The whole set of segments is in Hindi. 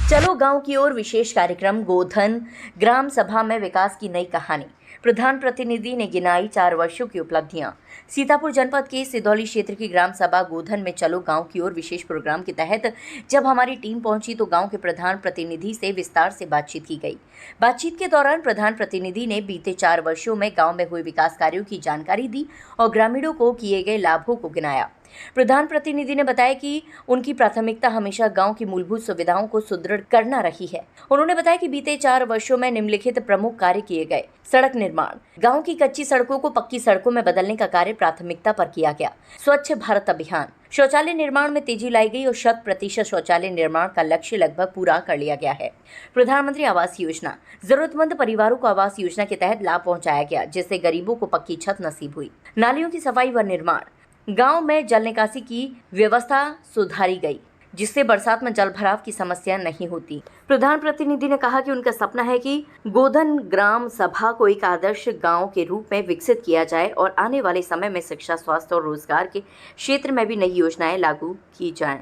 चलो गांव की ओर विशेष कार्यक्रम गोधन ग्राम सभा में विकास की नई कहानी। प्रधान प्रतिनिधि ने गिनाई 4 वर्षों की उपलब्धियां। सीतापुर जनपद के सिदौली क्षेत्र की ग्राम सभा गोधन में चलो गांव की ओर विशेष प्रोग्राम के तहत जब हमारी टीम पहुंची तो गांव के प्रधान प्रतिनिधि से विस्तार से बातचीत की गई। बातचीत के दौरान प्रधान प्रतिनिधि ने बीते 4 वर्षों में गांव में हुए विकास कार्यों की जानकारी दी और ग्रामीणों को किए गए लाभों को गिनाया। प्रधान प्रतिनिधि ने बताया कि उनकी प्राथमिकता हमेशा गांव की मूलभूत सुविधाओं को सुदृढ़ करना रही है। उन्होंने बताया कि बीते 4 वर्षों में निम्नलिखित प्रमुख कार्य किए गए। सड़क निर्माण, गांव की कच्ची सड़कों को पक्की सड़कों में बदलने का कार्य प्राथमिकता पर किया गया। स्वच्छ भारत अभियान, शौचालय निर्माण में तेजी लाई गई और 100% शौचालय निर्माण का लक्ष्य लगभग पूरा कर लिया गया है। प्रधानमंत्री आवास योजना, जरूरतमंद परिवारों को आवास योजना के तहत लाभ पहुंचाया गया, जिससे गरीबों को पक्की छत नसीब हुई। नालियों की सफाई व निर्माण, गांव में जल निकासी की व्यवस्था सुधारी गई, जिससे बरसात में जल भराव की समस्या नहीं होती। प्रधान प्रतिनिधि ने कहा कि उनका सपना है कि गोधन ग्राम सभा को एक आदर्श गांव के रूप में विकसित किया जाए और आने वाले समय में शिक्षा, स्वास्थ्य और रोजगार के क्षेत्र में भी नई योजनाएं लागू की जाएं।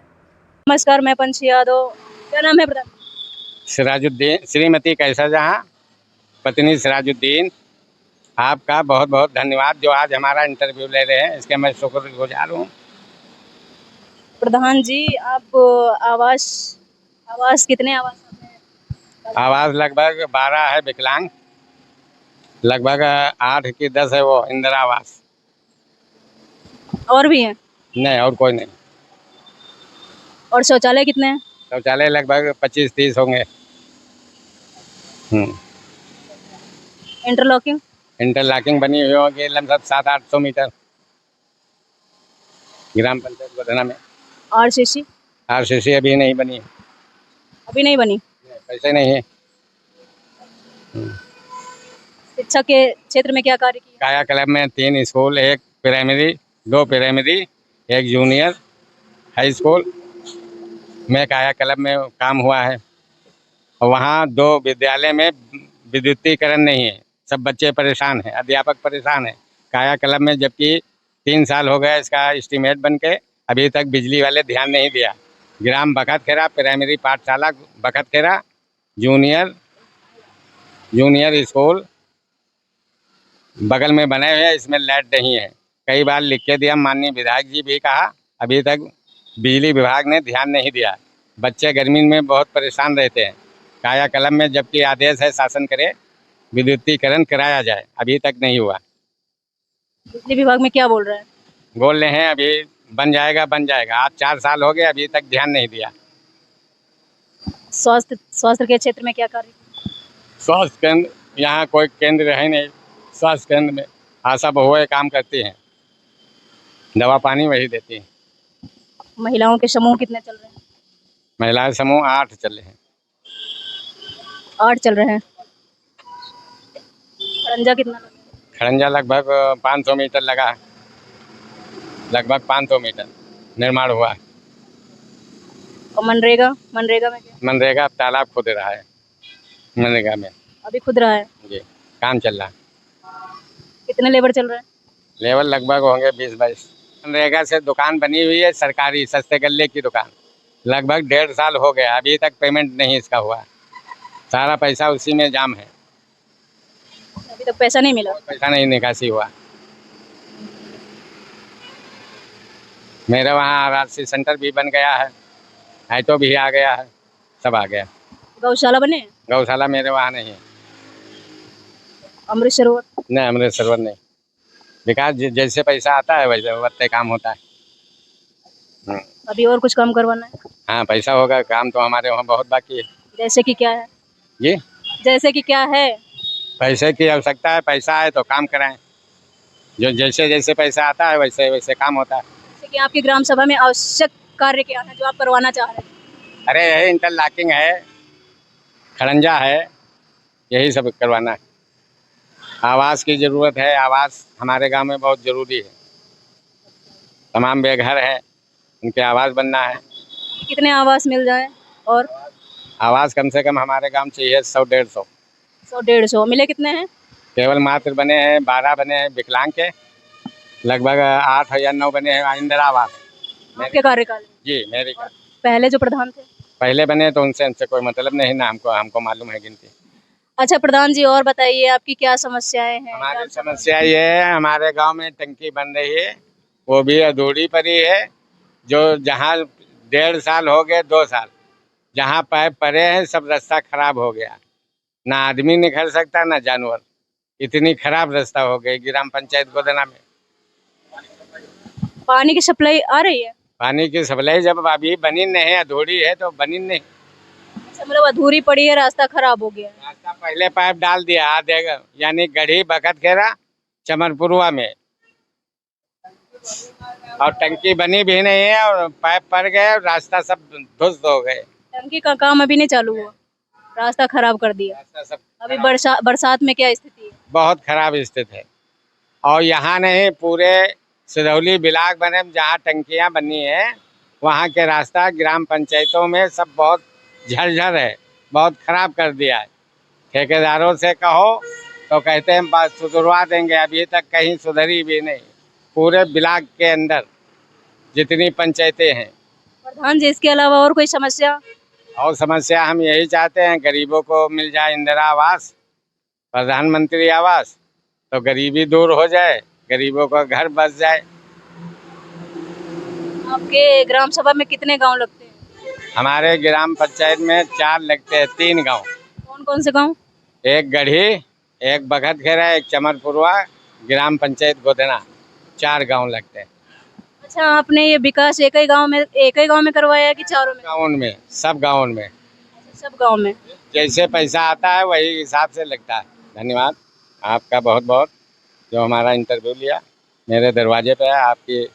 नमस्कार, मैं पंछी यादव। क्या नाम है प्रधान? सिराजुद्दीन, श्रीमती कैसर जहाँ, पत्नी सिराजुद्दीन। आपका बहुत बहुत धन्यवाद जो आज हमारा इंटरव्यू ले रहे हैं, इसके मैं शुक्रगुजार हूँ। प्रधान जी, आप आवास कितने आवास आपने? आवास लगभग 12 है विकलांग, लगभग 8 की 10 है वो इंदिरा आवास। और भी हैं? नहीं, और कोई नहीं। और शौचालय कितने हैं? शौचालय लगभग 25-30 होंगे। इंटरलॉकिंग बनी हुई होगी लगभग 700-800 मीटर ग्राम पंचायत गोधना में। आरसीसी अभी नहीं बनी। अभी नहीं बनी? पैसे नहीं है। शिक्षा के क्षेत्र में क्या कार्य किया? काया क्लब में 3 school, 1 primary, 2 primary, 1 junior high school में काया क्लब में काम हुआ है। और वहाँ 2 विद्यालय में विद्युतीकरण नहीं है, सब बच्चे परेशान हैं, अध्यापक परेशान हैं। काया क्लब में जबकि 3 साल हो गए इसका एस्टीमेट बन के, अभी तक बिजली वाले ध्यान नहीं दिया। ग्राम बखतखेरा प्राइमरी पाठशाला बखतखेरा, जूनियर स्कूल बगल में बने हुए हैं, इसमें लाइट नहीं है। कई बार लिख के दिया, माननीय विधायक जी भी कहा, अभी तक बिजली विभाग ने ध्यान नहीं दिया। बच्चे गर्मी में बहुत परेशान रहते हैं। काया कलम में जबकि आदेश है शासन करे विद्युतीकरण कराया जाए, अभी तक नहीं हुआ। बिजली विभाग में क्या बोल रहे हैं? बोल रहे हैं अभी बन जाएगा। आज 4 साल हो गए, अभी तक ध्यान नहीं दिया। स्वास्थ्य के क्षेत्र में क्या कार्य? स्वास्थ्य केंद्र, यहाँ कोई केंद्र है नहीं। स्वास्थ्य केंद्र में आशा बहुएं काम करती हैं, दवा पानी वही देती हैं। महिलाओं के समूह कितने चल रहे हैं? महिला समूह 8 चले हैं। 8 चल रहे हैं। खड़ंजा कितना लगा? खड़ंजा लगभग 500 मीटर लगा है, लगभग 500 मीटर निर्माण हुआ है। और मनरेगा में क्या? मनरेगा तालाब खोद रहा है, मनरेगा में अभी खुद रहा है जी काम चल रहा है। कितने लेबर चल रहे हैं? लेबर लगभग होंगे 20-22। मनरेगा से दुकान बनी हुई है सरकारी, सस्ते गल्ले की दुकान, लगभग 1.5 साल हो गया, अभी तक पेमेंट नहीं इसका हुआ। सारा पैसा उसी में जाम है, अभी तक पैसा नहीं मिला? पैसा नहीं निकासी हुआ। मेरे वहाँ आरसी सेंटर भी बन गया है, ऑटो भी आ गया है, सब आ गया। गौशाला बने? गौशाला मेरे वहाँ नहीं है। अमृत सरोवर? नहीं, अमृत सरोवर नहीं। विकास जैसे पैसा आता है वैसे वैसे काम होता है। अभी और कुछ काम करवाना है? हाँ, पैसा होगा, काम तो हमारे वहाँ बहुत बाकी है। जैसे कि क्या है जी? जैसे कि क्या है? पैसे की आवश्यकता है, पैसा है तो काम कराएं। जो जैसे जैसे पैसा आता है वैसे वैसे काम होता है। जैसे कि आपकी ग्राम सभा में आवश्यक कार्य क्या है जो आप करवाना चाह रहे हैं? अरे यही इंटरलॉकिंग है, खड़ंजा है, यही सब करवाना है। आवास की ज़रूरत है, आवास हमारे गांव में बहुत ज़रूरी है। तमाम बेघर हैं, उनके आवास बनना है। कितने आवास मिल जाए? और आवास कम से कम हमारे गांव चाहिए 100-150। 100-150 मिले? कितने हैं? केवल मात्र बने हैं 12 बने हैं विकलांग के, लगभग 8 या 9 बने हैं इंदिरा आवास। आपके कार्यकाल में? जी मेरी। पहले जो प्रधान थे? पहले बने तो उनसे हमसे कोई मतलब नहीं ना, हमको मालूम है गिनती। अच्छा प्रधान जी, और बताइए आपकी क्या समस्याएं हैं हमारी ग्राम सभा में? समस्या ये है, हमारे गांव में टंकी बन रही है, वो भी अधूरी पड़ी है। जो जहाँ 1.5 साल हो गए, 2 साल, जहाँ पाइप पड़े हैं सब रास्ता खराब हो गया। ना आदमी निकल सकता ना जानवर, इतनी खराब रास्ता हो गई ग्राम पंचायत गोदना में। पानी की सप्लाई आ रही है? पानी की सप्लाई जब अभी बनी नहीं, अधूरी है तो बनी नहीं। अच्छा, मतलब अधूरी पड़ी है, रास्ता खराब हो गया है। रास्ता पहले पाइप डाल दिया आधे, यानी गढ़ी बखत खेरा चमरपुरवा में, और टंकी बनी भी नहीं है, और पाइप पड़ गए और रास्ता सब ध्वस्त हो गए। टंकी का काम अभी नहीं चालू हुआ, रास्ता खराब कर दिया। रास्ता सब अभी बरसात में क्या स्थिति है? बहुत खराब स्थिति है। और यहाँ नहीं, पूरे सिरौली ब्लॉक बने जहाँ टंकियाँ बनी है, वहाँ के रास्ता ग्राम पंचायतों में सब बहुत झरझर है, बहुत खराब कर दिया है। ठेकेदारों से कहो तो कहते हैं बात सुधरवा देंगे, अभी तक कहीं सुधरी भी नहीं। पूरे ब्लॉक के अंदर जितनी पंचायतें हैं। प्रधान जी, इसके अलावा और कोई समस्या? और समस्या हम यही चाहते हैं, गरीबों को मिल जाए इंदिरा आवास, प्रधानमंत्री आवास, तो गरीबी दूर हो जाए, गरीबों का घर बस जाए। आपके ग्राम सभा में कितने गांव लगते हैं? हमारे ग्राम पंचायत में 4 लगते हैं, 3 गांव। कौन कौन से गांव? एक गढ़ी, एक बखत खेरा, एक चमरपुरवा, ग्राम पंचायत गोदना, 4 गांव लगते हैं। अच्छा, आपने ये विकास एक ही गांव में करवाया है कि चारों में? गाँव में, सब गाँव में अच्छा, सब गांव में। जैसे पैसा आता है वही हिसाब से लगता है। धन्यवाद आपका बहुत बहुत, जो हमारा इंटरव्यू लिया, मेरे दरवाजे पे है आपकी